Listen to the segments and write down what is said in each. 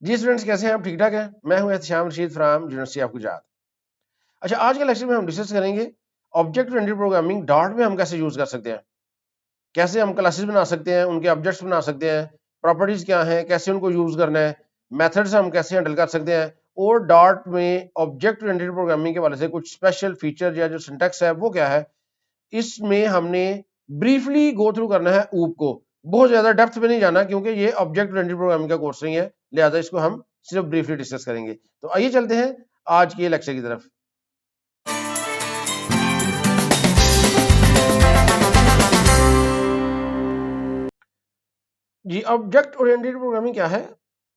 जी students, कैसे हैं आप? ठीक ठाक हैं? मैं हूं Ehtesham Rashid from university of Gujarat. अच्छा, आज के लेक्चर में हम डिस्कस करेंगे ऑब्जेक्ट ओरिएंटेड प्रोग्रामिंग डॉट में हम कैसे यूज कर सकते हैं, कैसे हम क्लासेस बना सकते हैं, उनके ऑब्जेक्ट्स बना सकते हैं, प्रॉपर्टीज क्या हैं, कैसे उनको यूज करना है, मेथड्स हम कैसे हैंडल कर सकते हैं, और डॉट में ऑब्जेक्ट ओरिएंटेड प्रोग्रामिंग के वाले से कुछ स्पेशल फीचर या जो सिंटैक्स है वो क्या है, इसमें हमने ब्रीफली गो थ्रू करना है ऊप को। बहुत ज्यादा डेप्थ में नहीं जाना क्योंकि ये ऑब्जेक्ट ओरिएंटेड प्रोग्रामिंग का कोर्स नहीं है, लिहाजा इसको हम सिर्फ ब्रीफली डिस्कस करेंगे। तो आइए चलते हैं आज के लेक्चर की तरफ। जी, ऑब्जेक्ट ओरिएंटेड प्रोग्रामिंग क्या है?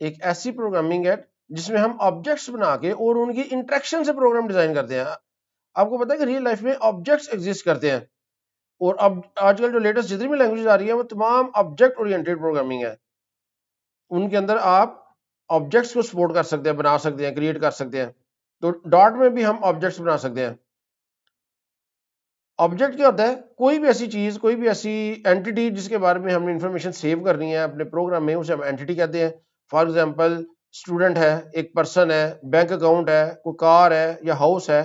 एक ऐसी प्रोग्रामिंग है जिसमें हम ऑब्जेक्ट्स बना के और उनकी इंटरेक्शन से प्रोग्राम डिजाइन करते हैं। आपको पता है कि रियल लाइफ में ऑब्जेक्ट्स एग्जिस्ट करते हैं, और अब आजकल जो लेटेस्ट जितनी भी लैंग्वेज आ रही है वो तमाम ऑब्जेक्ट ओरिएंटेड प्रोग्रामिंग है। उनके अंदर आप ऑब्जेक्ट्स को सपोर्ट कर सकते हैं, बना सकते हैं, क्रिएट कर सकते हैं। तो डॉट में भी हम ऑब्जेक्ट्स बना सकते हैं। ऑब्जेक्ट क्या होता है? कोई भी ऐसी चीज, कोई भी ऐसी एंटिटी जिसके बारे में हमने इंफॉर्मेशन सेव करनी है अपने प्रोग्राम में, उसे हम एंटिटी कहते हैं। फॉर एग्जांपल, स्टूडेंट है, एक पर्सन है, बैंक अकाउंट है, कोई कार है या हाउस है।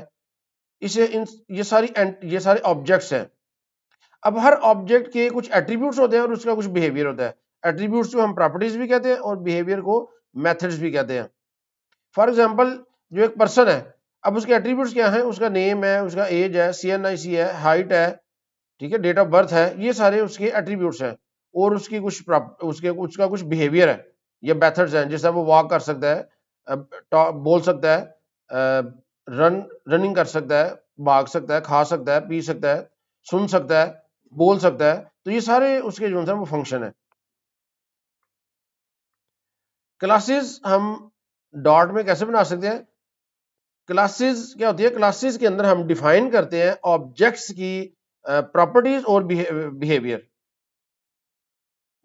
इसे इन ये सारे ऑब्जेक्ट्स हैं। अब हर ऑब्जेक्ट के कुछ एट्रीब्यूट्स होते हैं और उसका कुछ बिहेवियर होता है। एट्रीब्यूट्स को हम प्रॉपर्टीज भी कहते हैं और बिहेवियर को मेथड्स भी कहते हैं। फॉर एग्जाम्पल, जो एक पर्सन है, अब उसके एट्रीब्यूट्स क्या हैं? उसका नेम है, उसका एज है, CNIC है, हाइट है, ठीक है, डेट ऑफ बर्थ है, ये सारे उसके एट्रीब्यूट्स हैं। और उसकी उसके उसका कुछ बिहेवियर है या मेथड्स हैं, जैसे वो वॉक कर सकता है, बोल सकता है, रनिंग कर सकता है, भाग सकता है, खा सकता है, पी सकता है, सुन सकता है, बोल सकता है। तो ये सारे उसके जो है वो फंक्शन है। क्लासेस हम डॉट में कैसे बना सकते हैं? क्लासेस क्या होती है? क्लासेस के अंदर हम डिफाइन करते हैं ऑब्जेक्ट्स की प्रॉपर्टीज और बिहेवियर।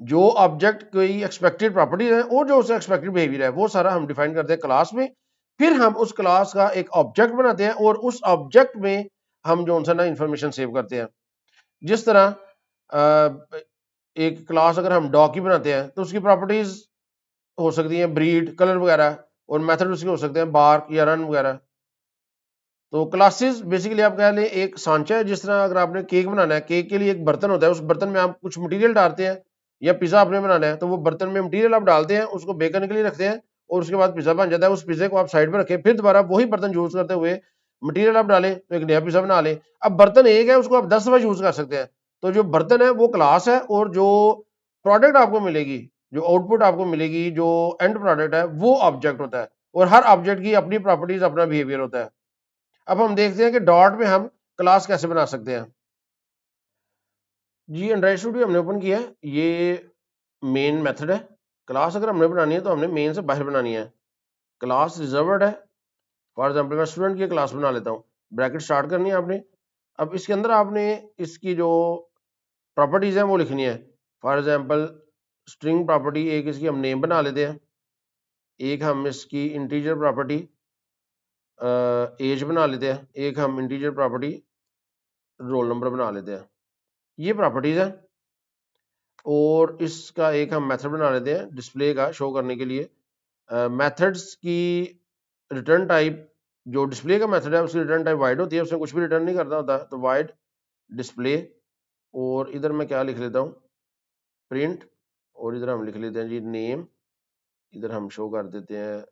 जो ऑब्जेक्ट कोई एक्सपेक्टेड प्रॉपर्टीज है और जो उसका एक्सपेक्टेड बिहेवियर है वो सारा हम डिफाइन करते हैं क्लास में। फिर हम उस क्लास का एक ऑब्जेक्ट बनाते हैं और उस ऑब्जेक्ट में हम जो ना इंफॉर्मेशन सेव करते हैं। जिस तरह एक क्लास अगर हम डॉग की बनाते हैं तो उसकी प्रॉपर्टीज हो सकती हैं ब्रीड, कलर वगैरह, और मेथड उसके हो सकते हैं बार्क या रन वगैरह। तो क्लासेस बेसिकली आप कह लें एक सांचा है। जिस तरह अगर आपने केक बनाना है, केक के लिए एक बर्तन होता है, उस बर्तन में आप कुछ मटेरियल डालते हैं, या पिज्जा आपने बनाना है तो वो बर्तन में मटेरियल आप डालते हैं, उसको बेक करने के लिए रखते हैं, और उसके बाद पिज्जा बन जाता है। उस पिज्जे को आप साइड में रखें, फिर दोबारा वही बर्तन यूज करते हुए मटेरियल आप डालें तो एक नया पिज्जा बना लें। अब बर्तन एक है, उसको आप 10 दफा यूज कर सकते हैं। तो जो बर्तन है वो क्लास है, और जो प्रोडक्ट आपको मिलेगी, जो आउटपुट आपको मिलेगी, जो एंड प्रोडक्ट है, वो ऑब्जेक्ट होता है। और हर ऑब्जेक्ट की अपनी प्रॉपर्टीज, अपना बिहेवियर होता है। अब हम देखते हैं कि डॉट में हम क्लास कैसे बना सकते हैं। जी, एंड्रॉइड स्टूडियो हमने ओपन किया है। ये मेन मेथड है। क्लास अगर हमने बनानी है तो हमने मेन से बाहर बनानी है। क्लास रिजर्व्ड है। फॉर एग्जांपल, मैं स्टूडेंट की क्लास बना लेता हूँ। ब्रैकेट स्टार्ट करनी है आपने। अब इसके अंदर आपने इसकी जो प्रॉपर्टीज हैं वो लिखनी है। फॉर एग्जांपल, स्ट्रिंग प्रॉपर्टी एक इसकी हम नेम बना लेते हैं, एक हम इसकी इंटीजर प्रॉपर्टी एज बना लेते हैं, एक हम इंटीजर प्रॉपर्टी रोल नंबर बना लेते हैं। ये प्रॉपर्टीज है। और इसका एक हम मेथड बना लेते हैं डिस्प्ले का, शो करने के लिए। मेथड्स की रिटर्न टाइप, जो डिस्प्ले का मेथड है उसकी रिटर्न टाइप वाइड होती है, उसमें कुछ भी रिटर्न नहीं करना होता, तो वाइड डिस्प्ले। और इधर मैं क्या लिख लेता हूँ, प्रिंट। और इधर हम लिख लेते हैं जी नेम। इधर हम शो कर देते हैं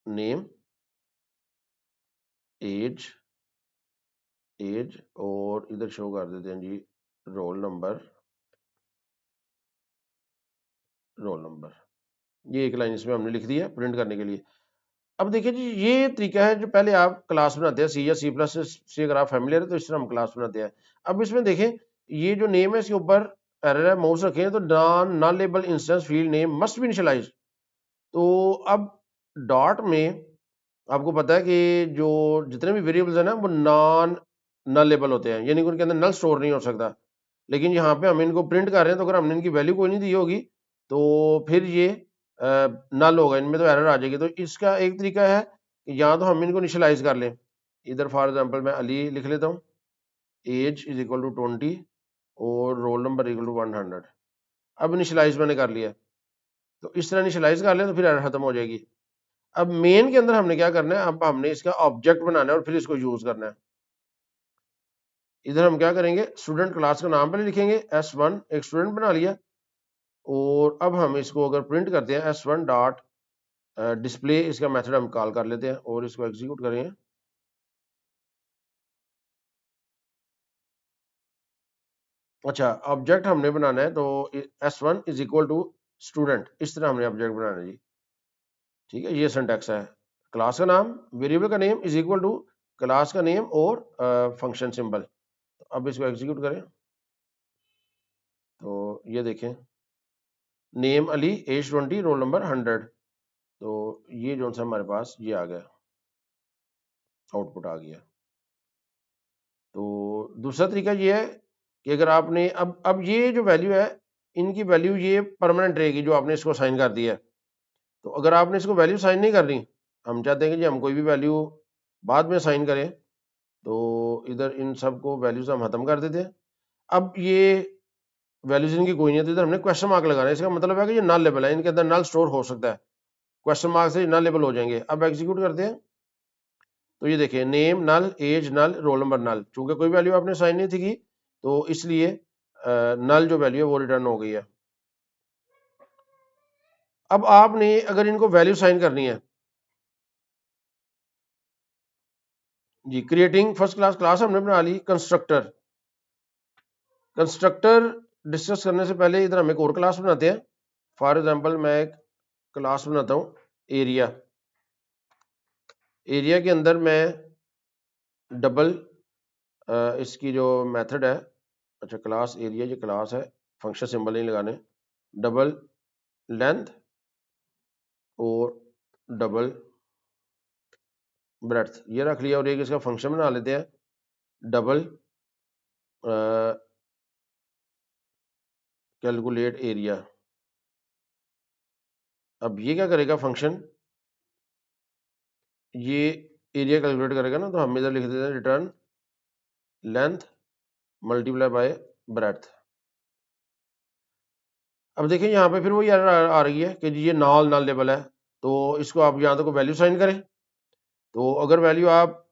नेम, एज, एज, और इधर शो कर देते हैं जी रोल नंबर, रोल नंबर। ये एक लाइन इसमें हमने लिख दी है प्रिंट करने के लिए। अब देखिए जी, ये तरीका है जो पहले आप क्लास बनाते हैं सी या सी प्लस से अगर आप फैमिलियर है तो इस तरह हम क्लास बनाते हैं। अब इसमें देखें, ये जो नेम है इसके ऊपर एरर है, माउस रखें तो non label instance field name must be initialised. तो अब डॉट में आपको पता है कि जो जितने भी वेरिएबल्स हैं ना वो नॉन नल लेबल होते हैं, यानी कि उनके अंदर नल स्टोर नहीं हो सकता। लेकिन यहाँ पे हम इनको प्रिंट कर रहे हैं तो अगर हमने इनकी वैल्यू कोई नहीं दी होगी तो फिर ये नल होगा, इनमें तो एरर आ जाएगी। तो इसका एक तरीका है कि या तो हम इनको इनिशियलाइज कर लें। इधर फॉर एग्जांपल मैं अली लिख लेता हूँ, एज इज इक्वल टू 20 और रोल नंबर इक्वल टू 100। अब इनिशियलाइज मैंने कर लिया। तो इस तरह इनिशियलाइज कर लें तो फिर एरर खत्म हो जाएगी। अब मेन के अंदर हमने क्या करना है, अब हमने इसका ऑब्जेक्ट बनाना है और फिर इसको यूज करना है। इधर हम क्या करेंगे, स्टूडेंट क्लास का नाम पहले लिखेंगे S1, एक स्टूडेंट बना लिया। और अब हम इसको अगर प्रिंट करते हैं S1 डॉट डिस्प्ले, इसका मेथड हम कॉल कर लेते हैं और इसको एग्जीक्यूट करेंगे। अच्छा, ऑब्जेक्ट हमने बनाना है तो S1 is equal to student, इस तरह हमने ऑब्जेक्ट बनाना है जी। ठीक है, ये सिंटैक्स है। क्लास का नाम, वेरिएबल का name is equal to class का नेम और फंक्शन सिंबल। अब इसको एग्जीक्यूट करें तो ये देखें, name Ali, age 20, roll number 100। तो ये जो सा हमारे पास ये आ गया, आउटपुट आ गया। तो दूसरा तरीका ये है कि अगर आपने अब ये जो वैल्यू है, इनकी वैल्यू ये परमानेंट रहेगी जो आपने इसको साइन कर दिया है। तो अगर आपने इसको वैल्यू साइन नहीं करनी, हम चाहते हैं कि जी हम कोई भी वैल्यू बाद में साइन करें, तो इधर इन सब को वैल्यूज हम खत्म कर देते हैं। अब ये वैल्यूज इनकी कोई नहीं है, तो इधर हमने क्वेश्चन मार्क लगाना है। इसका मतलब है कि ये नल लेवल है, इनके अंदर नल स्टोर हो सकता है, क्वेश्चन मार्क से नल लेवल हो जाएंगे। अब एग्जीक्यूट करते हैं तो ये देखिए, नेम नल, एज नल, रोल नंबर नल। चूंकि कोई वैल्यू आपने साइन नहीं थी की, तो इसलिए नल जो वैल्यू है वो रिटर्न हो गई है। अब आपने अगर इनको वैल्यू साइन करनी है जी, क्रिएटिंग फर्स्ट क्लास, क्लास हमने बना ली। कंस्ट्रक्टर, कंस्ट्रक्टर डिस्कस करने से पहले इधर हम एक और क्लास बनाते हैं। फॉर एग्जांपल मैं एक क्लास बनाता हूं एरिया। एरिया के अंदर मैं डबल इसकी जो मेथड है, अच्छा क्लास एरिया, ये क्लास है, फंक्शन सिंबल नहीं लगाने, डबल लेंथ और डबल ब्रेड्थ ये रख लिया। और एक इसका फंक्शन बना लेते हैं, डबल कैलकुलेट एरिया। अब ये क्या करेगा फंक्शन, ये एरिया कैलकुलेट करेगा ना, तो हम इधर लिख देते हैं return length multiply by breadth. अब देखिए यहाँ पे फिर वो एरर आ रही है कि जी ये नॉल नल लेवल है, तो इसको आप यहाँ तक वैल्यू साइन करें। तो अगर वैल्यू आप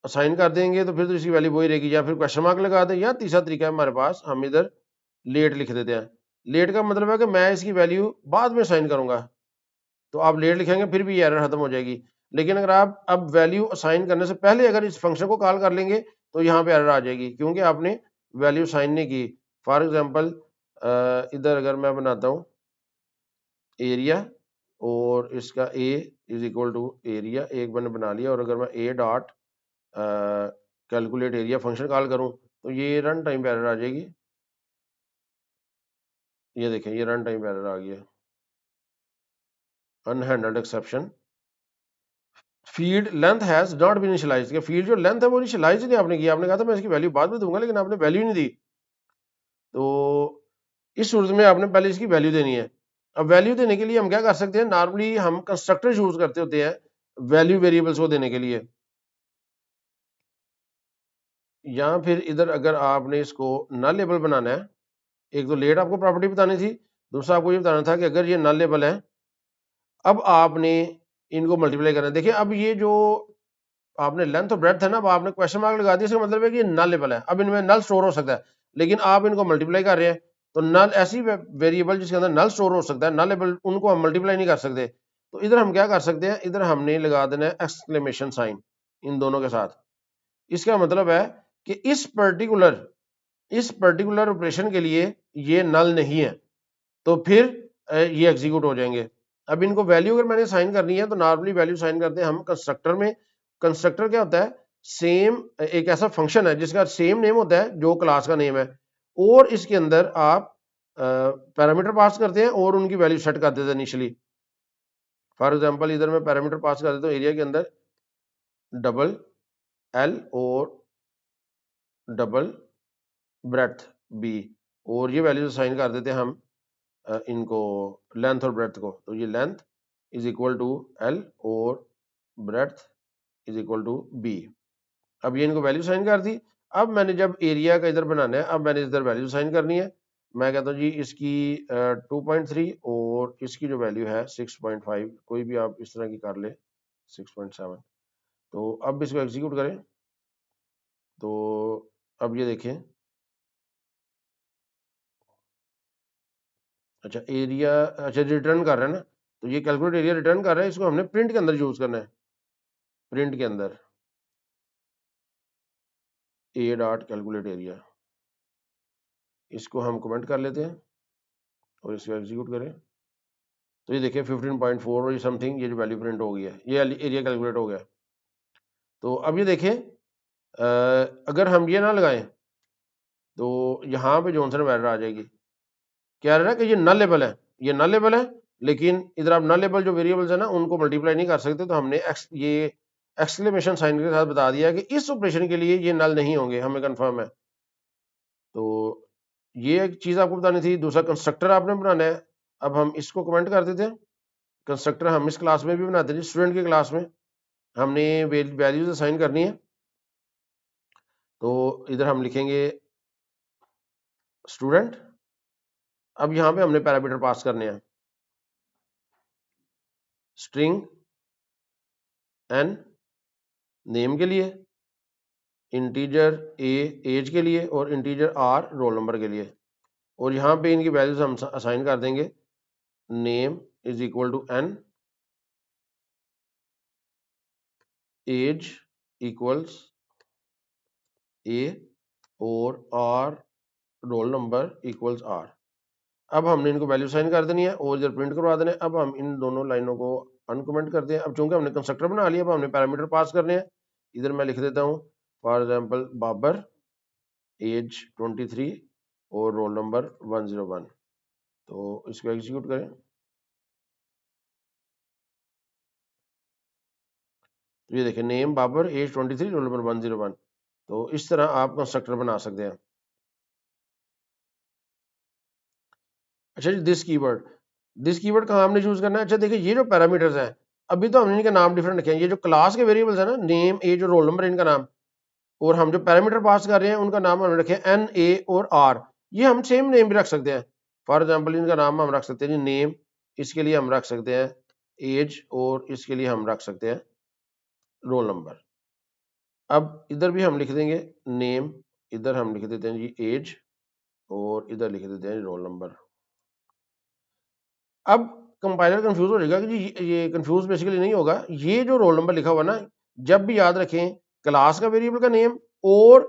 असाइन कर देंगे तो फिर तो इसकी वैल्यू वही रहेगी, या फिर क्वेश्चन मार्क लगा दें, या तीसरा तरीका है हमारे पास, हम इधर लेट लिख देते हैं। लेट का मतलब है कि मैं इसकी वैल्यू बाद में साइन करूंगा, तो आप लेट लिखेंगे फिर भी ये एरर खत्म हो जाएगी। लेकिन अगर आप अब वैल्यू असाइन करने से पहले अगर इस फंक्शन को कॉल कर लेंगे तो यहाँ पे एरर आ जाएगी, क्योंकि आपने वैल्यू साइन नहीं की। फॉर एग्जाम्पल इधर अगर मैं बनाता हूँ एरिया और इसका a is equal to area, एक मैंने बना लिया, और अगर मैं a dot calculate area function call करूं तो ये रन टाइम पे एरर आ जाएगी। ये देखें, ये रन टाइम पे एरर आ गया, unhandled exception, field length has not been initialised. Field जो लेंथ है वो इनिशियलाइज नहीं आपने किया, आपने कहा था मैं इसकी वैल्यू बाद में दूंगा, लेकिन आपने वैल्यू नहीं दी। तो इस सूरत में आपने पहले इसकी वैल्यू देनी है। अब वैल्यू देने के लिए हम क्या कर सकते हैं, नॉर्मली हम कंस्ट्रक्टर यूज करते होते हैं वैल्यू वेरिएबल्स को देने के लिए। या फिर इधर अगर आपने इसको नल लेबल बनाना है, एक तो लेट आपको प्रॉपर्टी बतानी थी, दूसरा आपको ये बताना था कि अगर ये नल लेबल है, अब आपने इनको मल्टीप्लाई करना है। देखिए अब ये जो आपने लेंथ और ब्रेड्थ है ना, अब आपने क्वेश्चन मार्क लगा दिया, इसका मतलब है कि ये नल लेबल है। अब इनमें नल स्टोर हो सकता है, लेकिन आप इनको मल्टीप्लाई कर रहे हैं, तो नल ऐसी वेरिएबल जिसके अंदर नल स्टोर हो सकता है, नल लेबल उनको हम मल्टीप्लाई नहीं कर सकते। तो इधर हम क्या कर सकते हैं, इधर हमने लगा देना है एक्सक्लेमेशन साइन इन दोनों के साथ। इसका मतलब है कि इस पर्टिकुलर ऑपरेशन के लिए ये नल नहीं है, तो फिर ये एग्जीक्यूट हो जाएंगे। अब इनको वैल्यू अगर मैंने साइन करनी है तो नॉर्मली वैल्यू साइन करते हैं हम कंस्ट्रक्टर में। कंस्ट्रक्टर क्या होता है, सेम एक ऐसा फंक्शन है जिसका सेम नेम होता है जो क्लास का नेम है, और इसके अंदर आप पैरामीटर पास करते हैं और उनकी वैल्यू सेट कर देते हैं इनिशियली। फॉर एग्जांपल इधर मैं पैरामीटर पास कर देता हूँ एरिया के अंदर डबल एल और डबल ब्रेड्थ बी, और ये वैल्यू साइन कर देते हैं हम इनको लेंथ और ब्रेड्थ को। तो ये length is equal to L और breadth is equal to B. अब ये इनको वैल्यू साइन कर दी। अब मैंने जब एरिया का इधर बनाना है, अब मैंने इधर वैल्यू साइन करनी है। मैं कहता हूँ जी इसकी 2.3 और इसकी जो वैल्यू है 6.5, कोई भी आप इस तरह की कर ले, 6.7। तो अब इसको एग्जीक्यूट करें तो अब ये देखें, अच्छा एरिया, अच्छा रिटर्न कर रहा है ना, तो ये कैलकुलेट एरिया रिटर्न कर रहा है, इसको हमने प्रिंट के अंदर यूज करना है। प्रिंट के अंदर ए डॉट कैलकुलेट एरिया, इसको हम कमेंट कर लेते हैं और इसको एग्जीक्यूट करें तो ये देखिए 15.4 और ये समथिंग, ये जो वैल्यू प्रिंट हो गई है, ये एरिया कैलकुलेट हो गया। तो अब ये देखें अगर हम ये ना लगाएं तो यहाँ पे जॉनसन एरर आ जाएगी। क्या रहा है कि ये नल लेबल है, ये नल लेबल है, लेकिन इधर आप नल लेबल जो वेरिएबल्स है ना उनको मल्टीप्लाई नहीं कर सकते, तो हमने ये एक्सक्लेमेशन साइन के साथ बता दिया कि इस ऑपरेशन के लिए ये नल नहीं होंगे, हमें कंफर्म है। तो ये एक चीज आपको बतानी थी। दूसरा कंस्ट्रक्टर आपने बनाना है, अब हम इसको कमेंट कर देते हैं। कंस्ट्रक्टर हम इस क्लास में भी बनाते हैं, स्टूडेंट की क्लास में हमने वैल्यूज असाइन करनी है। तो इधर हम लिखेंगे स्टूडेंट, अब यहाँ पे हमने पैरामीटर पास करने हैं, स्ट्रिंग एन नेम के लिए, इंटीजर ए एज के लिए और इंटीजर आर रोल नंबर के लिए। और यहाँ पे इनकी वैल्यूज हम असाइन कर देंगे, name is equal to N, age equals A और R roll number equals R. अब हमने इनको वैल्यू साइन कर देनी है और इधर प्रिंट करवा देना है। अब हम इन दोनों लाइनों को अनकमेंट करते हैं। अब चूंकि हमने कंस्ट्रक्टर बना लिया, अब हमने पैरामीटर पास करने हैं। इधर मैं लिख देता हूँ फॉर एग्जांपल बाबर, एज 23 और रोल नंबर 101। तो इसको एग्जीक्यूट करें तो ये देखिए name Babar, age 23, roll number 101। तो इस तरह आप कंस्ट्रक्टर बना सकते हैं। अच्छा जी दिस कीवर्ड कहाँ हमने यूज करना है? अच्छा देखिए ये जो पैरामीटर्स हैं, अभी तो हमने इनके नाम डिफरेंट रखे हैं। ये जो क्लास के वेरिएबल्स है ना, नेम एज और रोल नंबर, इनका नाम, और हम जो पैरामीटर पास कर रहे हैं उनका नाम हमने रखे एन ए और आर। ये हम सेम नेम भी रख सकते हैं। फॉर एग्जाम्पल इनका नाम हम रख सकते हैं नेम, इसके लिए हम रख सकते हैं एज और इसके लिए हम रख सकते हैं रोल नंबर। अब इधर भी हम लिख देंगे नेम, इधर हम लिख देते हैं जी एज और इधर लिख देते हैं रोल नंबर। अब कंपाइलर कंफ्यूज हो जाएगा कि जी ये कंफ्यूज बेसिकली नहीं होगा। ये जो रोल नंबर लिखा हुआ ना, जब भी याद रखें क्लास का वेरिएबल का नेम और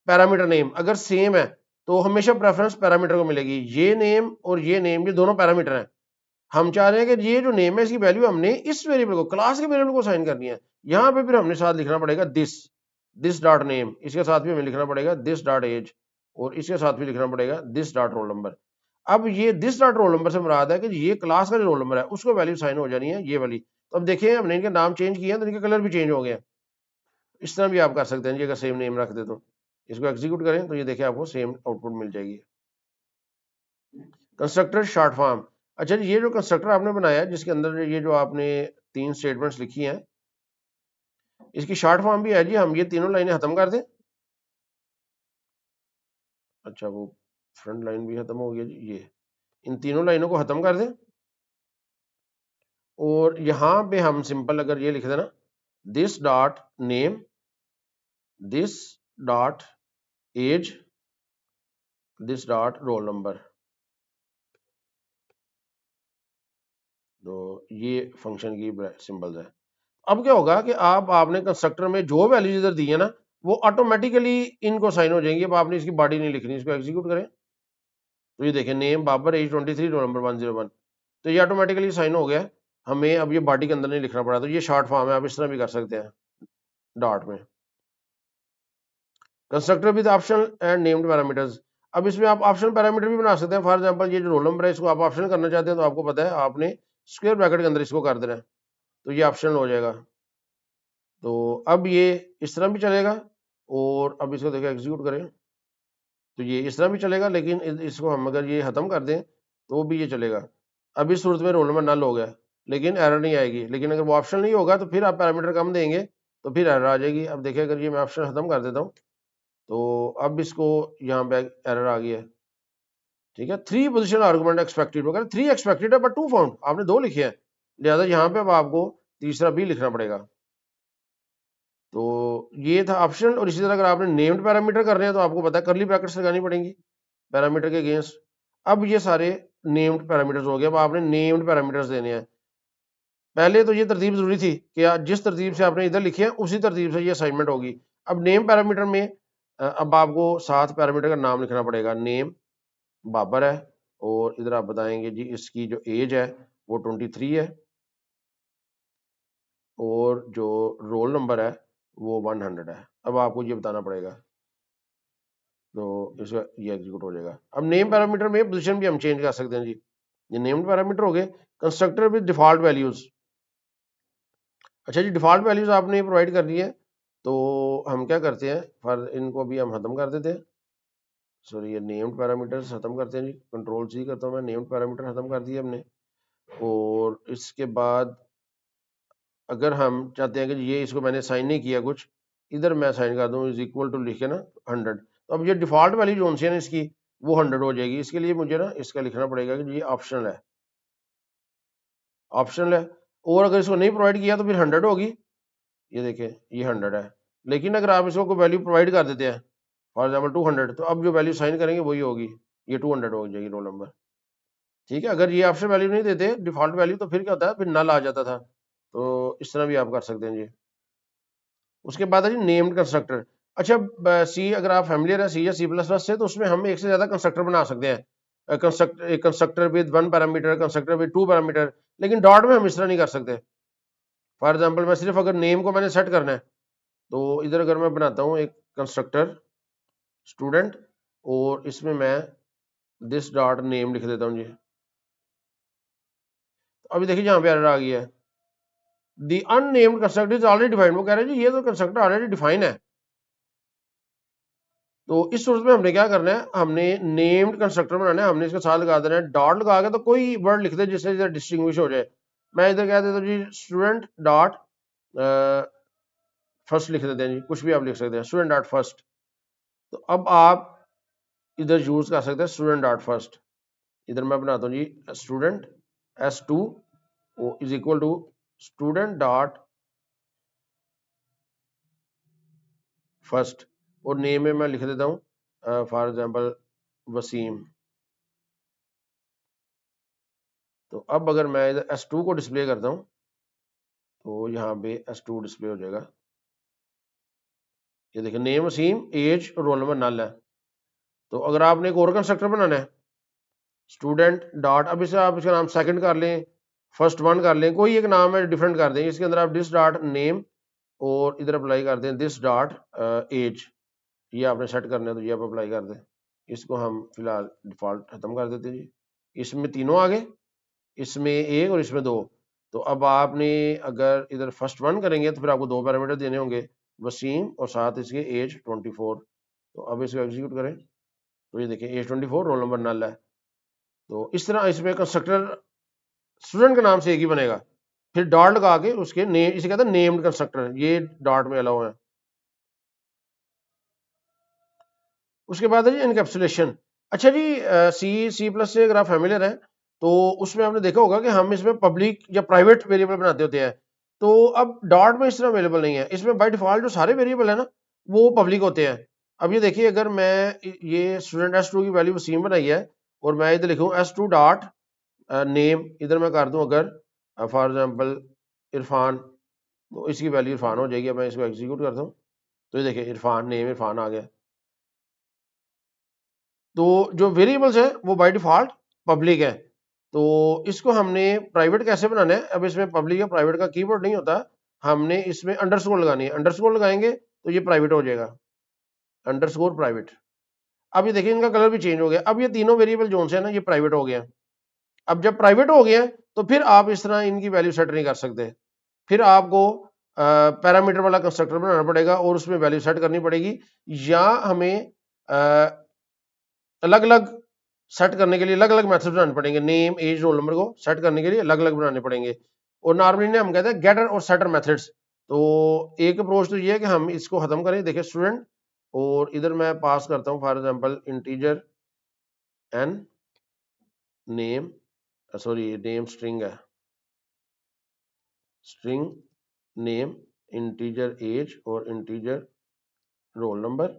पैरामीटर नेम अगर सेम है तो हमेशा प्रेफरेंस पैरामीटर को मिलेगी। ये नेम और ये नेम, ये दोनों पैरामीटर हैं। हम चाह रहे हैं कि ये जो नेम है इसकी वैल्यू हमने इस वेरिएबल को, क्लास के वेरिएबल को साइन करनी है। यहाँ पे फिर हमने साथ लिखना पड़ेगा दिस डॉट नेम, इसके साथ भी हमें लिखना पड़ेगा दिस डॉट एज और इसके साथ भी लिखना पड़ेगा दिस डॉट रोल नंबर। अब ये दिस डॉट रोल नंबर से मुराद है कि ये क्लास का जो रोल नंबर है उसको वैल्यू साइन हो जानी है ये वाली। तो अब देखिए हमने इनके नाम चेंज किए हैं तो इनके कलर भी चेंज हो गए हैं। इस तरह भी आप कर सकते हैं जी, अगर सेम नेम रख दे तो। इसको एग्जीक्यूट करें तो ये देखिए आपको सेम आउटपुट मिल जाएगी। कंस्ट्रक्टर शॉर्ट फॉर्म, अच्छा जी ये जो कंस्ट्रक्टर आपने बनाया है जिसके अंदर ये जो आपने 3 स्टेटमेंट्स लिखी हैं, इसकी शॉर्ट फॉर्म भी है जी। हम ये तीनों लाइनें खत्म कर दें। अच्छा वो फ्रंट लाइन भी खत्म हो गया जी, ये इन तीनों लाइनों को खत्म कर दें और यहाँ पे हम सिंपल अगर ये लिख देना this dot name, this dot age, this dot roll number. तो ये फंक्शन की सिंबल्स है। अब क्या होगा कि आपने कंस्ट्रक्टर में जो वैल्यूज इधर दी है ना वो ऑटोमेटिकली इनको साइन हो जाएंगी। अब आपने इसकी बॉडी नहीं लिखनी। इसको एग्जीक्यूट करें तो ये देखें name Babar, age 23, roll number 101। तो ये ऑटोमेटिकली साइन हो गया। हमें अब ये बॉडी के अंदर नहीं लिखना पड़ा। तो ये शॉर्ट फॉर्म है, आप इस तरह भी कर सकते हैं डॉट में। Constructor with optional and named parameters, अब इसमें आप ऑप्शनल पैरामीटर भी बना सकते हैं। फॉर एग्जांपल ये जो रोल नंबर है इसको आप ऑप्शनल करना चाहते हैं तो आपको पता है आपने स्क्वायर ब्रैकेट के अंदर इसको कर देना है, तो ये ऑप्शनल हो जाएगा। तो अब ये इस तरह भी चलेगा और अब इसको देखिए एग्जीक्यूट करें तो ये इस तरह भी चलेगा, लेकिन इसको हम अगर ये खत्म कर दें तो भी ये चलेगा। अब इस सूरत में रोल नंबर नल हो गया लेकिन एरर नहीं आएगी। लेकिन अगर वो ऑप्शन नहीं होगा तो फिर आप पैरामीटर कम देंगे तो फिर एरर आ जाएगी। अब देखिए अगर ये मैं ऑप्शन खत्म कर देता हूँ तो अब इसको यहाँ पे एरर आ गया है, ठीक है। 3 पोजिशन आर्गुमेंट एक्सपेक्टेड वगैरह, 3 एक्सपेक्टेड है बट 2 फाउंड, आपने 2 लिखे हैं, लिहाजा यहाँ पे अब आपको तीसरा भी लिखना पड़ेगा। तो ये था ऑप्शनल। और इसी तरह अगर आपने नेम्ड पैरामीटर कर रहे हैं तो आपको पता है करली ब्रैकेट्स लगानी पड़ेंगी पैरामीटर के अगेंस्ट। अब ये सारे नेम्ड पैरामीटर्स हो गए, अब आपने नेम्ड पैरामीटर्स देने हैं। पहले तो ये तरतीब जरूरी थी कि जिस तरतीब से आपने इधर लिखे हैं उसी तरतीब से ये असाइनमेंट होगी। अब नेम पैरामीटर में अब आपको 7 पैरामीटर का नाम लिखना पड़ेगा। नेम बाबर है, और इधर आप बताएंगे जी इसकी जो एज है वो 23 है, और जो रोल नंबर है वो 100 है। अब आपको ये बताना पड़ेगा, तो इसका ये एग्जीक्यूट हो जाएगा। अब नेम पैरामीटर में पोजीशन भी हम चेंज कर सकते हैं जी। ये नेम्ड पैरामीटर हो गए। कंस्ट्रक्टर विद डिफॉल्ट वैल्यूज, अच्छा जी डिफॉल्ट वैल्यूज आपने प्रोवाइड कर दी है, तो हम क्या करते हैं, फॉर इनको भी हम खत्म कर देते हैं। सॉरी, ये नेम्ड पैरामीटर्स खत्म करते हैं जी, कंट्रोल सी करता हूँ मैं, नेम्ड पैरामीटर खत्म कर दिए हमने। और इसके बाद अगर हम चाहते हैं कि ये इसको मैंने साइन नहीं किया कुछ, इधर मैं साइन कर दूँ इज इक्वल टू लिख के ना 100, तो अब ये डिफॉल्ट वैल्यू जो सी है ना इसकी वो 100 हो जाएगी। इसके लिए मुझे ना इसका लिखना पड़ेगा कि ये ऑप्शनल है, ऑप्शनल है। और अगर इसको नहीं प्रोवाइड किया तो फिर 100 होगी, ये देखिए ये 100 है। लेकिन अगर आप इसको कोई वैल्यू प्रोवाइड कर देते हैं, फॉर एग्जाम्पल 200, तो अब जो वैल्यू साइन करेंगे वही होगी, ये 200 हो जाएगी रोल नंबर। ठीक है, अगर ये ऑप्शन वैल्यू नहीं देते डिफॉल्ट वैल्यू तो फिर क्या होता है, फिर नल आ जाता था। तो इस तरह भी आप कर सकते हैं जी। उसके बाद है जी नेम्ड कंस्ट्रक्टर। अच्छा सी अगर आप फैमिलियर है सी या सी प्लस प्लस से, तो उसमें हम एक से ज्यादा कंस्ट्रक्टर बना सकते हैं। Constructor with 1 parameter, constructor with 2 parameter, लेकिन डॉट में हम इस तरह नहीं कर सकते। फॉर एग्जाम्पल मैं सिर्फ अगर नेम को मैंने सेट करना है, तो इधर अगर मैं बनाता हूँ एक कंस्ट्रक्टर स्टूडेंट, और इसमें मैं दिस डॉट नेम लिख देता हूँ जी। अभी देखिए यहाँ पे एरर आ गई है, the unnamed constructor is already defined. वो कह रहे हैं जी ये तो कंस्ट्रक्टर ऑलरेडी डिफाइन है। तो इस सूरत में हमने क्या करना है, हमने नेम्ड कंस्ट्रक्टर बनाना है, हमने इसके साथ लगा देना है डॉट लगा के, तो कोई वर्ड लिख दे जिससे इधर डिस्टिंग्विश हो जाए। मैं इधर कह देता हूँ जी स्टूडेंट डॉट फर्स्ट लिख देते हैं जी, कुछ भी आप लिख सकते हैं, स्टूडेंट डॉट फर्स्ट। तो अब आप इधर यूज कर सकते हैं स्टूडेंट डॉट फर्स्ट। इधर मैं बनाता हूँ जी student S2 is equal to student dot first, और नेम में मैं लिख देता हूँ फॉर एग्जांपल वसीम। तो अब अगर मैं इधर S2 को डिस्प्ले करता हूँ, तो यहाँ पे S2 डिस्प्ले हो जाएगा। ये देखिए नेम वसीम, एज और रोल नंबर नल है। तो अगर आपने एक और कंस्ट्रक्टर बनाना है स्टूडेंट डॉट, अब इसे आप इसका नाम सेकंड कर लें, फर्स्ट वन कर लें, कोई एक नाम है डिफरेंट कर दें, इसके अंदर आप दिस डॉट नेम और इधर अप्लाई कर दें दिस डॉट एज, ये आपने सेट करना है तो ये आप अप्लाई कर दें। इसको हम फिलहाल डिफॉल्ट खत्म कर देते हैं जी। इसमें तीनों आ गए, इसमें एक और इसमें दो। तो अब आपने अगर इधर फर्स्ट वन करेंगे तो फिर आपको 2 पैरामीटर देने होंगे, वसीम और साथ इसके एज 24। तो अब इसको एग्जीक्यूट करें, तो ये देखिए एज 24, रोल नंबर नल है। तो इस तरह इसमें कंस्ट्रक्टर स्टूडेंट के नाम से एक ही बनेगा, फिर डॉट लगा के उसके नेम, इसे कहते हैं नेम्ड कंस्ट्रक्टर, ये डॉट में अलाउ है। उसके बाद है जी इनकैप्सुलेशन। अच्छा जी सी प्लस से अगर आप फैमिलियर हैं तो उसमें आपने देखा होगा कि हम इसमें पब्लिक या प्राइवेट वेरिएबल बनाते होते हैं। तो अब डॉट में इस तरह अवेलेबल नहीं है, इसमें बाय डिफॉल्ट जो सारे वेरिएबल है ना वो पब्लिक होते हैं। अब ये देखिए अगर मैं ये स्टूडेंट S2 की वैल्यू वसीम बनाई है, और मैं इधर लिखूँ S2 डॉट नेम, इधर मैं कर दूं अगर फॉर एग्जांपल इरफान, तो इसकी वैल्यू इरफान हो जाएगी। अब मैं इसको एग्जीक्यूट करता हूँ, तो ये देखिए इरफान, नेम इरफान आ गया। तो जो वेरिएबल्स है वो बाय डिफॉल्ट पब्लिक है। तो इसको हमने प्राइवेट कैसे बनाना है, अब इसमें पब्लिक या प्राइवेट का कीवर्ड नहीं होता, हमने इसमें अंडरस्कोर लगानी है, अंडरस्कोर लगाएंगे तो ये प्राइवेट हो जाएगा, अंडरस्कोर प्राइवेट। अब ये देखिए इनका कलर भी चेंज हो गया, अब ये तीनों वेरिएबल जोन से है ना ये प्राइवेट हो गया। अब जब प्राइवेट हो गया तो फिर आप इस तरह इनकी वैल्यू सेट नहीं कर सकते, फिर आपको पैरामीटर वाला कंस्ट्रक्टर बनाना पड़ेगा और उसमें वैल्यू सेट करनी पड़ेगी, या हमें अलग अलग सेट करने के लिए अलग अलग मेथड बनाने पड़ेंगे, नेम एज रोल नंबर को सेट करने के लिए अलग अलग बनाने पड़ेंगे। और नॉर्मली ने हम कहते हैं गेटर और सेटर मेथड्स। तो एक अप्रोच तो ये है कि हम इसको खत्म करें, देखिए स्टूडेंट, और इधर मैं पास करता हूँ for example integer n, name, sorry name string है, स्ट्रिंग नेम, इंटीजर एज और इंटीजर रोल नंबर,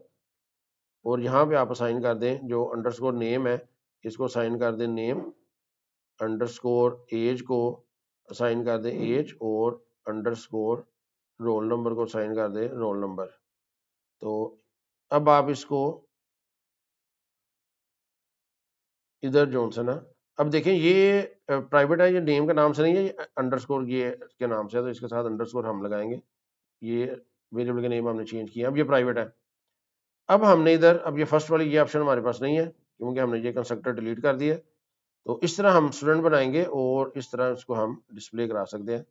और यहाँ पे आप असाइन कर दें जो अंडरस्कोर नेम है इसको असाइन कर दें नेम, अंडरस्कोर एज को असाइन कर दें एज, और अंडरस्कोर रोल नंबर को असाइन कर दें रोल नंबर। तो अब आप इसको इधर जॉनसन है, अब देखें ये प्राइवेट है, ये नेम के नाम से नहीं है, ये अंडरस्कोर ये के नाम से है, तो इसके साथ अंडरस्कोर हम लगाएंगे। ये वेरिएबल का नेम हमने चेंज किया, अब ये प्राइवेट है। अब हमने इधर, अब ये फर्स्ट वाली ये ऑप्शन हमारे पास नहीं है क्योंकि हमने ये कंस्ट्रक्टर डिलीट कर दिया। तो इस तरह हम स्टूडेंट बनाएंगे और इस तरह इसको हम डिस्प्ले करा सकते हैं।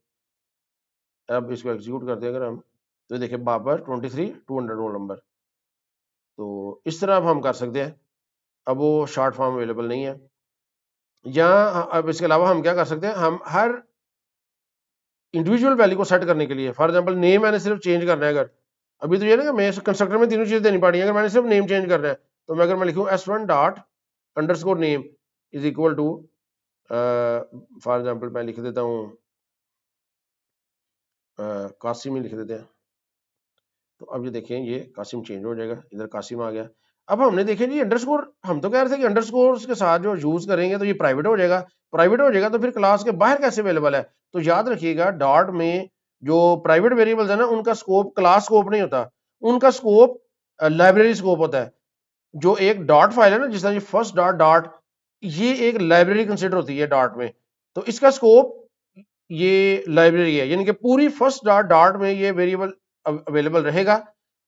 अब इसको एग्जीक्यूट करते हैं अगर हम, तो देखिए बाबर 23 200 रोल नंबर। तो इस तरह अब हम कर सकते हैं। अब वो शॉर्ट फॉर्म अवेलेबल नहीं है। या अब इसके अलावा हम क्या कर सकते हैं, हम हर इंडिविजुअल वैल्यू को सेट करने के लिए, फॉर एग्जांपल नेम मैंने सिर्फ चेंज करना है, अगर अभी तो ये ना कि मैं कंस्ट्रक्टर में तीनों चीजें देनी पड़ी, अगर मैंने सिर्फ नेम चेंज करना है तो मैं अगर मैं लिखूं s1 dot underscore name is equal to, for example मैं लिख देता हूँ कासिम ही लिख देते हैं। तो अब ये देखें ये कासिम चेंज हो जाएगा, इधर कासिम आ गया। अब हमने देखे जी अंडरस्कोर, हम तो कह रहे थे कि अंडरस्कोर के साथ जो यूज करेंगे तो ये प्राइवेट हो जाएगा, प्राइवेट हो जाएगा तो फिर क्लास के बाहर कैसे अवेलेबल है। तो याद रखिएगा डॉट में जो प्राइवेट वेरिएबल्स है ना उनका स्कोप क्लास स्कोप नहीं होता, उनका स्कोप लाइब्रेरी स्कोप होता है। जो एक डॉट फाइल है ना, जिस तरह ये फर्स्ट डॉट डॉट, ये एक लाइब्रेरी कंसिडर होती है डॉट में, तो इसका स्कोप ये लाइब्रेरी है, यानी कि पूरी फर्स्ट डॉट डॉट में ये वेरिएबल अवेलेबल रहेगा,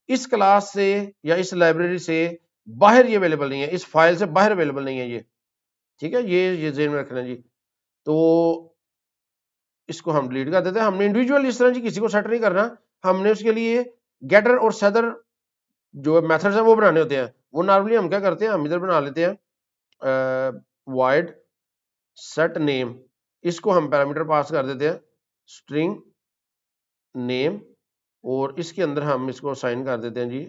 इस क्लास से या इस लाइब्रेरी से बाहर ये अवेलेबल नहीं है, इस फाइल से बाहर अवेलेबल नहीं है ये, ठीक है, ये ज़हन में रखना जी। तो इसको हम डिलीट कर देते हैं। हमने इंडिविजुअल इस तरह जी किसी को सेट नहीं करना, हमने उसके लिए गेटर और सेटर जो मेथड्स हैं वो बनाने होते हैं। वो नॉर्मली हम क्या करते हैं, हम इधर बना लेते हैं वॉइड सेट नेम, इसको हम पैरामीटर पास कर देते हैं स्ट्रिंग नेम, और इसके अंदर हम इसको असाइन कर देते हैं जी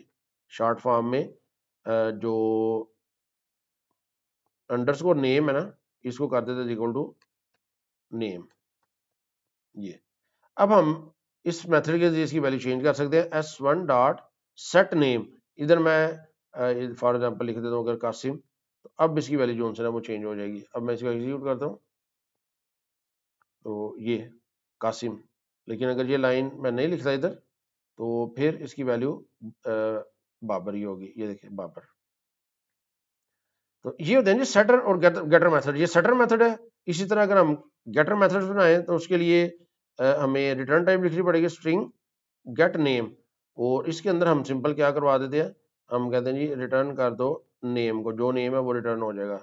शॉर्ट फॉर्म में जो अंडरस्कोर नेम है ना, इसको कर देते हैं इक्वल टू नेम। ये अब हम इस मेथड के जरिए इसकी वैल्यू चेंज कर सकते हैं, s1 डॉट सेट नेम, इधर मैं फॉर एग्जांपल लिख देता हूँ अगर कासिम, तो अब इसकी वैल्यू जो है ना वो चेंज हो जाएगी। अब मैं इसको एग्जीक्यूट करता हूँ तो ये कासिम, लेकिन अगर ये लाइन मैं नहीं लिखता इधर तो फिर इसकी वैल्यू बाबर ही होगी, ये देखिए बाबर। तो ये होते हैं जी सेटर और गेटर मेथड, ये सेटर मेथड है। इसी तरह अगर हम गेटर मेथड बनाएं तो उसके लिए हमें रिटर्न टाइप लिखनी पड़ेगी स्ट्रिंग गेट नेम, और इसके अंदर हम सिंपल क्या करवा देते हैं, हम कहते हैं जी रिटर्न कर दो नेम को, जो नेम है वो रिटर्न हो जाएगा।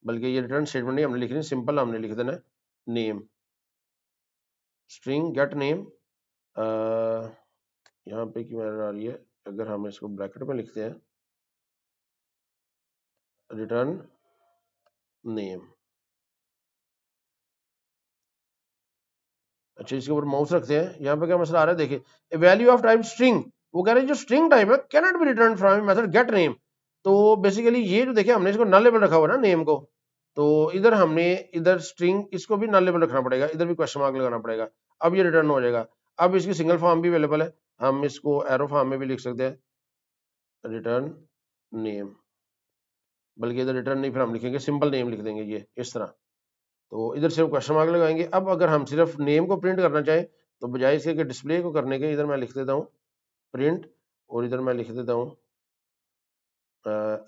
बल्कि ये रिटर्न स्टेटमेंट नहीं हमने लिखनी, सिंपल हमने लिख देना नेम, स्ट्रिंग गेट नेम। यहाँ पे क्यों एरर आ रही है, अगर हम इसको ब्रैकेट में लिखते हैं रिटर्न नेम, अच्छा इसके ऊपर माउस रखते हैं, यहाँ पे क्या मसला आ रहा है देखिए, वैल्यू ऑफ टाइप स्ट्रिंग, वो कह रहे हैं जो स्ट्रिंग टाइप है can not be return from method gate name. तो बेसिकली ये जो देखिए हमने इसको नल लेवल रखा हुआ ना नेम को, तो इधर हमने इधर स्ट्रिंग इसको भी नल लेवल रखना पड़ेगा, इधर भी क्वेश्चन मार्क लगाना पड़ेगा, अब ये रिटर्न हो जाएगा। अब इसकी सिंगल फॉर्म भी अवेलेबल है, हम इसको एरो फॉर्म में भी लिख सकते हैं रिटर्न नेम, बल्कि इधर रिटर्न नहीं फिर हम लिखेंगे सिंपल नेम लिख देंगे ये इस तरह। तो इधर सिर्फ क्वेश्चन मार्क लगाएंगे। अब अगर हम सिर्फ नेम को प्रिंट करना चाहें तो बजाय इसके कि डिस्प्ले को करने के, इधर मैं लिख देता हूँ प्रिंट, और इधर मैं लिख देता हूँ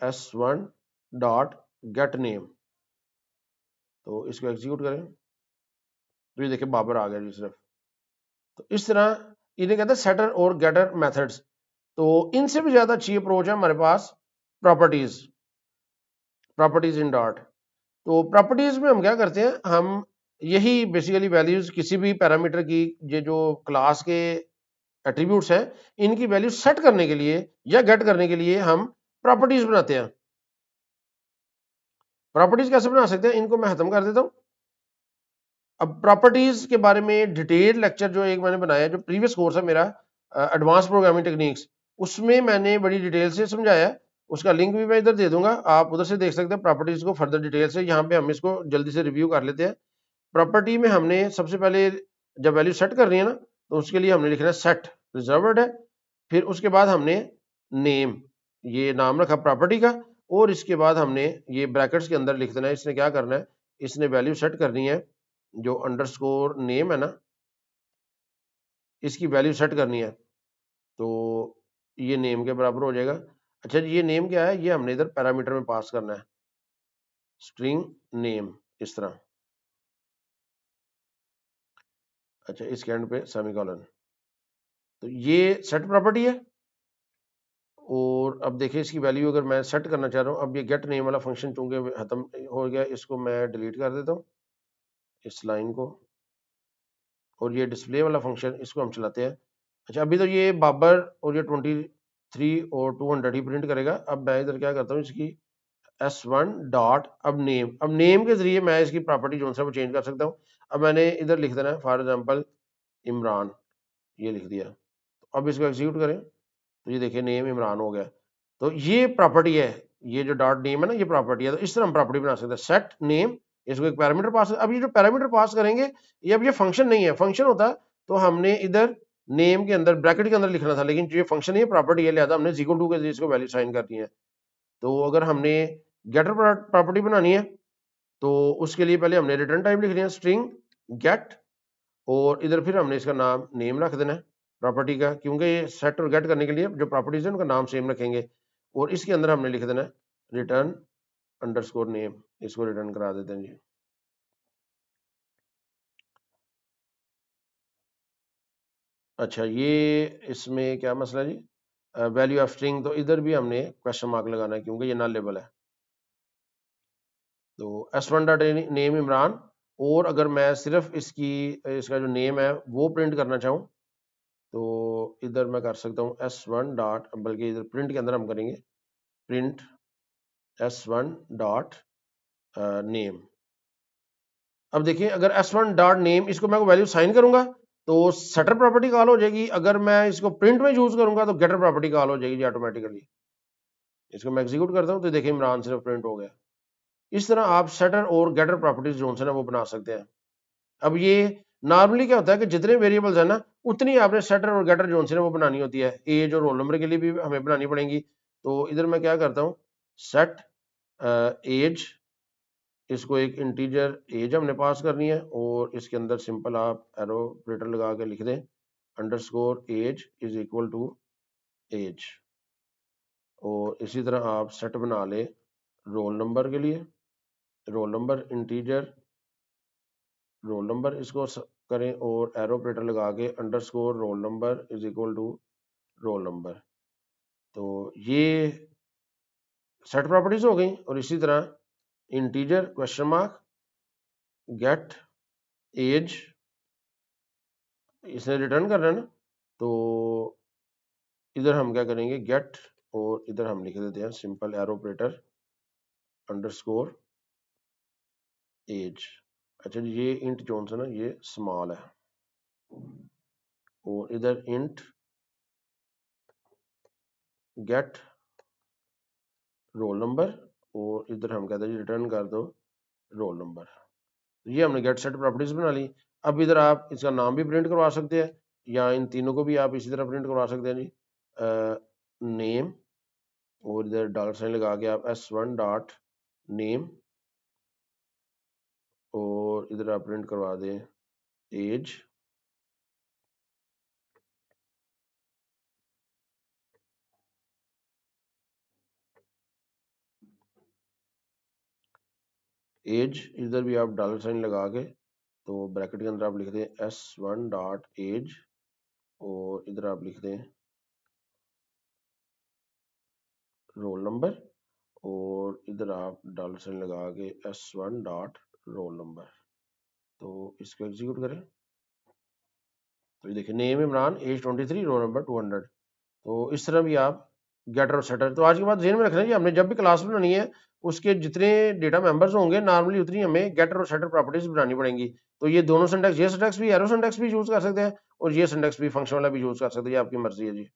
s1 डॉट गेट नेम। तो इसको एग्जीक्यूट करें तो ये देखिए बाबर आ गया जी सिर्फ। तो इस तरह इन्हें कहते हैं सेटर और गेटर मेथड्स। तो इनसे भी ज्यादा अच्छी अप्रोच है हमारे पास प्रॉपर्टीज, प्रॉपर्टीज इन डॉट। तो प्रॉपर्टीज में हम क्या करते हैं, हम यही बेसिकली वैल्यूज किसी भी पैरामीटर की, ये जो क्लास के एट्रीब्यूट्स हैं इनकी वैल्यू सेट करने के लिए या गेट करने के लिए हम प्रॉपर्टीज बनाते हैं। प्रॉपर्टीज कैसे बना सकते हैं, इनको मैं खत्म कर देता हूं। अब प्रॉपर्टीज के बारे में डिटेल लेक्चर जो एक मैंने बनाया, जो प्रीवियस कोर्स है मेरा एडवांस प्रोग्रामिंग टेक्निक्स, उसमें मैंने बड़ी डिटेल से समझाया। उसका लिंक भी मैं इधर दे दूंगा, आप उधर से देख सकते हैं प्रॉपर्टीज को फर्दर डिटेल से। यहाँ पे हम इसको जल्दी से रिव्यू कर लेते हैं। प्रॉपर्टी में हमने सबसे पहले जब वैल्यू सेट कर रही है ना, तो उसके लिए हमने लिखना है सेट रिजर्व्ड है, फिर उसके बाद हमने नेम, ये नाम रखा प्रॉपर्टी का, और इसके बाद हमने ये ब्रैकेट्स के अंदर लिख देना है। इसने क्या करना है, इसने वैल्यू सेट करनी है, जो अंडरस्कोर नेम है ना, इसकी वैल्यू सेट करनी है, तो ये नेम के बराबर हो जाएगा। अच्छा जी, ये नेम क्या है, ये हमने इधर पैरामीटर में पास करना है, स्ट्रिंग नेम, इस तरह। अच्छा, इसके एंड पे सेमीकोलन, तो ये सेट प्रॉपर्टी है। और अब देखिए इसकी वैल्यू अगर मैं सेट करना चाह रहा हूँ, अब ये गेट नेम वाला फंक्शन चूंकि खत्म हो गया, इसको मैं डिलीट कर देता हूँ, इस लाइन को। और ये डिस्प्ले वाला फंक्शन, इसको हम चलाते हैं। अच्छा, अभी तो ये बाबर और ये 23 और 200 ही प्रिंट करेगा। अब मैं इधर क्या करता हूँ, इसकी S1 डॉट, अब नेम के जरिए मैं इसकी प्रॉपर्टी जो है वो चेंज कर सकता हूँ। अब मैंने इधर लिख देना है फॉर एग्जांपल इमरान, ये लिख दिया। तो अब इसको एग्जीक्यूट करें, तो ये देखिए नेम इमरान हो गया। तो ये प्रॉपर्टी है, ये जो डॉट नेम है ना, ये प्रॉपर्टी है। तो इस तरह हम प्रॉपर्टी बना सकते हैं, सेट नेम, इसको एक पैरामीटर पास। अब ये जो पैरामीटर पास करेंगे, ये अब ये फंक्शन नहीं है। फंक्शन होता तो हमने इधर नेम के अंदर ब्रैकेट के अंदर लिखना था, लेकिन जो ये फंक्शन है, प्रॉपर्टी है, लिहाजा हमने इक्वल टू के जरिए इसको वैल्यू साइन करनी है। तो अगर हमने गेटर प्रॉपर्टी बनानी है, तो उसके लिए पहले हमने रिटर्न टाइप लिख लिया स्ट्रिंग गेट, और इधर फिर हमने इसका नाम नेम रख देना है प्रॉपर्टी का, क्योंकि ये सेट और गेट करने के लिए जो प्रॉपर्टीज है उनका नाम सेम रखेंगे। और इसके अंदर हमने लिख देना है रिटर्न अंडरस्कोर नेम, इसको रिटर्न करा देते हैं जी। अच्छा, ये इसमें क्या मसला जी, वैल्यू ऑफ स्ट्रिंग, तो इधर भी हमने क्वेश्चन मार्क लगाना है क्योंकि ये नॉन लेबल है। तो S1 डॉट नेम इमरान, और अगर मैं सिर्फ इसका जो नेम है वो प्रिंट करना चाहूँ, तो इधर मैं कर सकता हूँ S1 डॉट, बल्कि इधर प्रिंट के अंदर हम करेंगे प्रिंट S1 डॉट नेम। अब देखिए अगर S1 डॉट नेम, इसको मैं वैल्यू साइन करूंगा तो सेटर प्रॉपर्टी कॉल हो जाएगी। अगर मैं इसको प्रिंट में यूज करूंगा तो गेटर प्रॉपर्टी कॉल हो जाएगी जी ऑटोमेटिकली। इसको मैं एग्जीक्यूट करता हूँ, तो देखिए इमरान सिर्फ प्रिंट हो गया। इस तरह आप सेटर और गेटर प्रॉपर्टीज जो है ना वो बना सकते हैं। अब ये नॉर्मली क्या होता है कि जितने वेरिएबल्स है ना, उतनी आपने सेटर और गेटर जो है वो बनानी होती है। एज और रोल नंबर के लिए भी हमें बनानी पड़ेगी। तो इधर मैं क्या करता हूँ, सेट एज, इसको एक इंटीजर एज हमने पास करनी है, और इसके अंदर सिंपल आप एरो ऑपरेटर लगा के लिख दें underscore age is equal to age. और इसी तरह आप सेट बना ले रोल नंबर के लिए, roll number integer roll number इसको करें, और एरो ऑपरेटर लगा के underscore roll number is equal to roll number. तो ये सेट प्रॉपर्टीज हो गई। और इसी तरह integer question mark get age, इसने रिटर्न करना है ना, तो इधर हम क्या करेंगे गेट, और इधर हम लिख देते हैं simple arrow operator underscore age. अच्छा जी, ये इंट जो है ना ये स्मॉल है, और इधर इंट गेट रोल नंबर, और इधर हम कहते हैं रिटर्न कर दो रोल नंबर। ये हमने गेट सेट प्रॉपर्टीज बना ली। अब इधर आप इसका नाम भी प्रिंट करवा सकते हैं, या इन तीनों को भी आप इसी तरह प्रिंट करवा सकते हैं जी, नेम, और इधर डॉलर साइन लगा के आप S1 डॉट नेम, और इधर आप प्रिंट करवा दें एज, एज इधर भी आप डॉलर साइन लगा के, तो ब्रैकेट के अंदर आप लिख दें S1 डॉट एज, और इधर आप लिख दें रोल नंबर, और इधर आप डॉलर साइन लगा के S1 डॉट रोल नंबर। तो इसको एग्जीक्यूट करें, तो ये देखिए name Imran, age 23, roll number 200। तो इस तरह भी आप गेटर और सेटर। तो आज के बाद ध्यान में रखना है, हमने जब भी क्लास बनानी है उसके जितने डेटा मेंबर्स होंगे नॉर्मली उतनी हमें गेटर और सेटर प्रॉपर्टीज बनानी पड़ेंगी। तो ये दोनों सिंटैक्स, ये सिंटैक्स भी एरो सिंटैक्स भी यूज कर सकते हैं, और ये सिंटैक्स भी फंक्शन वाला भी यूज कर सकते हैं, ये आपकी मर्जी है जी।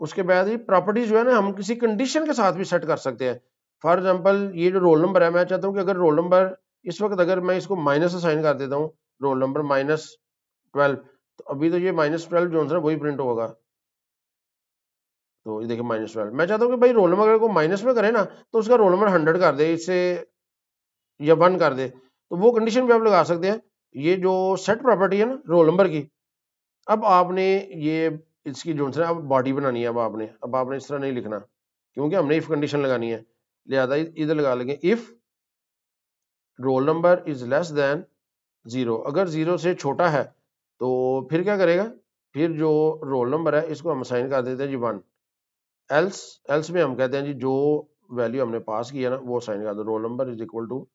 उसके बाद ये प्रॉपर्टीज जो है ना हम किसी कंडीशन के साथ भी सेट कर सकते हैं। फॉर एग्जांपल ये जो रोल नंबर है, मैं चाहता हूँ कि अगर रोल नंबर इस वक्त अगर मैं इसको माइनस असाइन कर देता हूँ, रोल नंबर -12, तो अभी तो ये -12 जो है ना वही प्रिंट होगा। तो ये देखिए -12, मैं चाहता हूँ कि भाई रोल नंबर अगर को माइनस में करे ना तो उसका रोल नंबर 100 कर दे इससे, या 1 कर दे, तो वो कंडीशन भी आप लगा सकते हैं। ये जो सेट प्रॉपर्टी है ना रोल नंबर की, अब आपने ये इसकी जो है अब बॉडी बनानी है। अब आपने इस तरह नहीं लिखना, क्योंकि हमने इफ कंडीशन लगानी है, लिहाजा इधर लगा लेंगे if role number is less than 0। अगर 0 से छोटा है तो फिर क्या करेगा, फिर जो रोल नंबर है इसको हम असाइन कर देते हैं जी 1। एल्स में हम कहते हैं जी जो वैल्यू हमने पास किया ना वो असाइन कर दो, roll number is equal to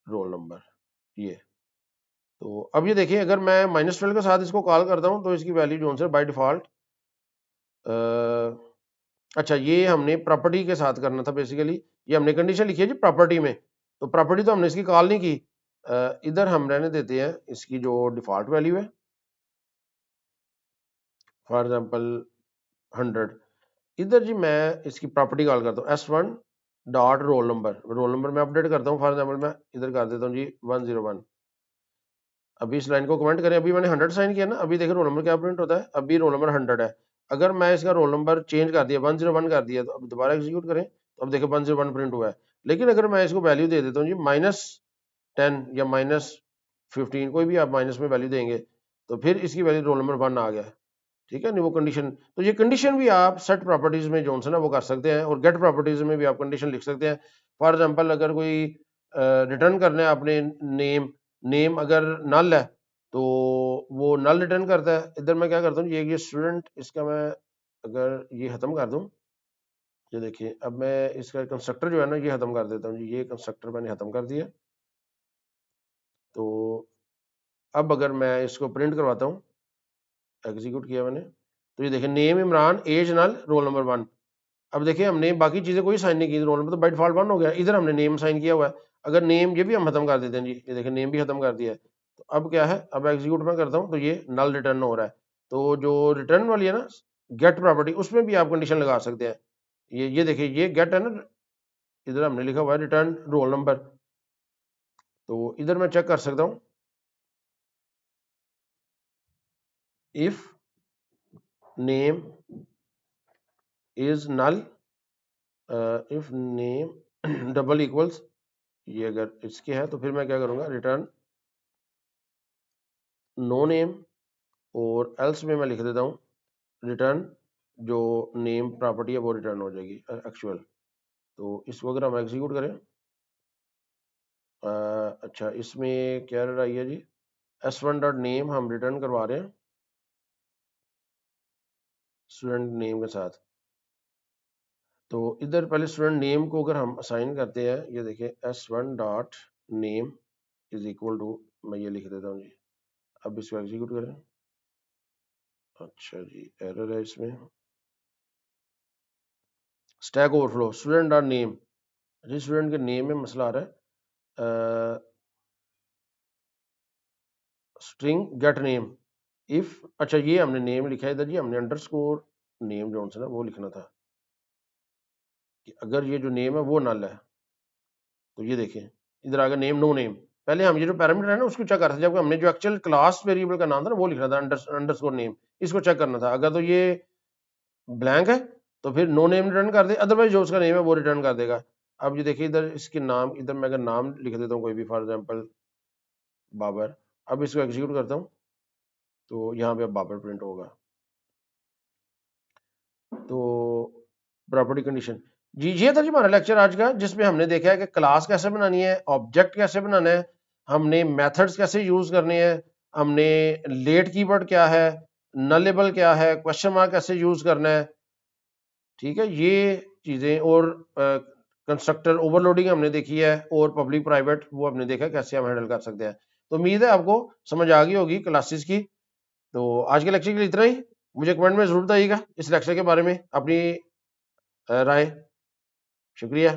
roll number. ये तो अब ये देखिए अगर मैं -12 के साथ इसको कॉल करता हूँ तो इसकी वैल्यू जो है बाय डिफॉल्ट, अच्छा ये हमने प्रॉपर्टी के साथ करना था बेसिकली, ये हमने कंडीशन लिखी है जी प्रॉपर्टी में, तो प्रॉपर्टी तो हमने इसकी कॉल नहीं की। इधर हम रहने देते हैं इसकी जो डिफॉल्ट वैल्यू है, फॉर एग्जांपल 100। इधर जी मैं इसकी प्रॉपर्टी कॉल करता हूँ S1 डॉट रोल नंबर मैं अपडेट करता हूँ। फॉर एग्जांपल मैं इधर कर देता हूँ जी 101। अभी इस लाइन को कमेंट करें, अभी मैंने 100 साइन किया ना, अभी देखिए रोल नंबर क्या प्रिंट होता है, अभी रोल नंबर 100 है। अगर मैं इसका रोल नंबर चेंज कर दिया 101 कर दिया, तो अब दोबारा एग्जीक्यूट करें तो अब देखिए 101 प्रिंट हुआ है। लेकिन अगर मैं इसको वैल्यू दे देता हूँ जी -10 या -15, कोई भी आप माइनस में वैल्यू देंगे तो फिर इसकी वैल्यू रोल नंबर 1 आ गया। ठीक है नहीं, वो कंडीशन, तो ये कंडीशन भी आप सेट प्रॉपर्टीज में जो है ना वो कर सकते हैं, और गेट प्रॉपर्टीज में भी आप कंडीशन लिख सकते हैं। फॉर एग्जांपल अगर कोई रिटर्न करना है आपने नेम अगर नल है तो वो नल रिटर्न करता है। इधर मैं क्या करता हूँ, ये स्टूडेंट, इसका मैं अगर ये खत्म कर दूं, ये देखिए अब मैं इसका कंस्ट्रक्टर जो है ना ये खत्म कर देता हूँ जी, ये कंस्ट्रक्टर मैंने खत्म कर दिया। तो अब अगर मैं इसको प्रिंट करवाता हूँ, एग्जीक्यूट किया मैंने, तो ये देखिए नेम इमरान, एज नल, रोल नंबर 1। अब देखिए हमने बाकी चीजें कोई साइन नहीं की, रोल नंबर तो बाय डिफॉल्ट 1 हो गया। इधर हमने नेम साइन किया हुआ है, अगर नेम ये भी हम खत्म कर देते हैं जी, ये देखिए नेम भी खत्म कर दिया है। तो अब क्या है, अब एग्जीक्यूट में करता हूँ तो ये नल रिटर्न हो रहा है। तो जो रिटर्न वाली है ना गेट प्रॉपर्टी, उसमें भी आप कंडीशन लगा सकते हैं। ये देखिए ये गेट है ना, इधर हमने लिखा हुआ है रिटर्न रोल नंबर, तो इधर मैं चेक कर सकता हूँ if name is null, if name double equals, ये अगर इसके है तो फिर मैं क्या करूंगा, रिटर्न नो नेम, और एल्स में मैं लिख देता हूँ रिटर्न जो नेम प्रॉपर्टी है वो रिटर्न हो जाएगी एक्चुअल। तो इसको अगर हम एग्जीक्यूट करें, अच्छा इसमें क्या एरर आई है जी, S1 डॉट नेम हम रिटर्न करवा रहे हैं स्टूडेंट नेम के साथ। तो इधर पहले स्टूडेंट नेम को अगर हम असाइन करते हैं, ये देखिए S1 dot name is equal to, मैं ये लिख देता हूँ जी। अब इसको एग्जीक्यूट करें, अच्छा जी एरर है इसमें, stack overflow student dot name, जी स्टूडेंट के नेम में मसला आ रहा है। स्ट्रिंग गेट नेम इफ, अच्छा ये हमने नेम लिखा है इधर जी, हमने अंडरस्कोर नेम जो है ना वो लिखना था कि अगर ये जो नेम है वो नल है, तो ये देखिए इधर आ गया नेम नो नेम। पहले हम ये जो पैरामीटर है ना उसको चेक कर रहे थे, जबकि हमने जो एक्चुअल क्लास वेरिएबल का नाम था ना वो लिखना था अंडरस्कोर नेम, इसको चेक करना था। अगर तो ये ब्लैंक है तो फिर नो नेम रिटर्न कर दे, अदरवाइज जो उसका नेम है वो रिटर्न कर देगा। अब ये देखिए इधर इसके नाम, इधर मैं अगर नाम लिख देता हूँ कोई भी, फॉर एग्जाम्पल बाबर, अब इसको एग्जीक्यूट करता हूँ तो यहाँ पे अब बाबर प्रिंट होगा। तो प्रॉपर्टी कंडीशन जी, ये था जी हमारा लेक्चर आज का, जिसमें हमने देखा है कि क्लास कैसे बनानी है, ऑब्जेक्ट कैसे बनाना है, हमने मेथड्स कैसे यूज करने हैं, हमने लेट कीवर्ड क्या है, नलेबल क्या है, क्वेश्चन मार्क कैसे यूज करना है। ठीक है, ये चीजें, और कंस्ट्रक्टर ओवरलोडिंग हमने देखी है, और पब्लिक प्राइवेट वो हमने देखा कैसे हम हैंडल कर सकते हैं। तो उम्मीद है आपको समझ आ गई होगी क्लासेस की। तो आज के लेक्चर के लिए इतना ही। मुझे कमेंट में जरूर बताइएगा इस लेक्चर के बारे में अपनी राय। शुक्रिया।